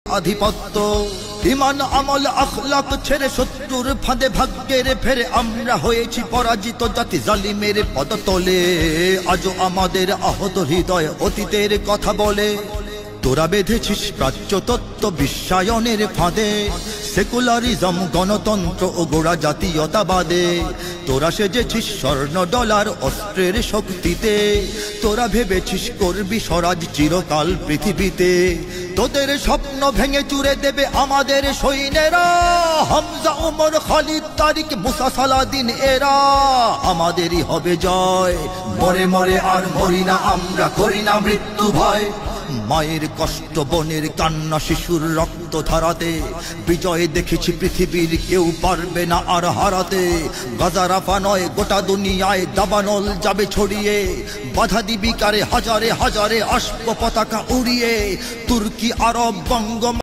আধিপত্য ইমান আমল আখলাক ছেড়ে শত্রুর ফাঁদে ভাগ্যের ফেরে আমরা হয়েছি পরাজিত জাতি জালিমের পদতলে আজও আমাদের আহত হৃদয় অতীতের কথা বলে তোরা বেঁধেছিস প্রাচ্য তত্ত্ব বিশ্বায়নের ফাঁদে সেকুলারিজম গণতন্ত্র ও গোড়া জাতীয়তাবাদে তোরা সেজেছিস স্বর্ণ ডলার অস্ত্রের শক্তিতে তোরা ভেবেছিস করবি স্বরাজ চিরকাল পৃথিবীতে তোদের স্বপ্ন ভেঙে চুরে দেবে আমাদের সৈন্যেরা হামজা ওমর খালিদ তারিক মুসা সালাদিন এরা আমাদেরই হবে জয় মরে মরে আর মরি না আমরা করি না মৃত্যু ভয় মায়ের কষ্ট বোনের কান্না শিশুর রক্ত ধারাতে বিজয় দেখেছি পৃথিবীর কেউ পারবে না আর হারাতে গাজা রাফা নয় গোটা দুনিয়ায় দাবানল যাবে ছড়িয়ে বাধা দিবি কারে হাজারে হাজারে আসব পতাকা উড়িয়ে তুর্কি আরব বঙ্গ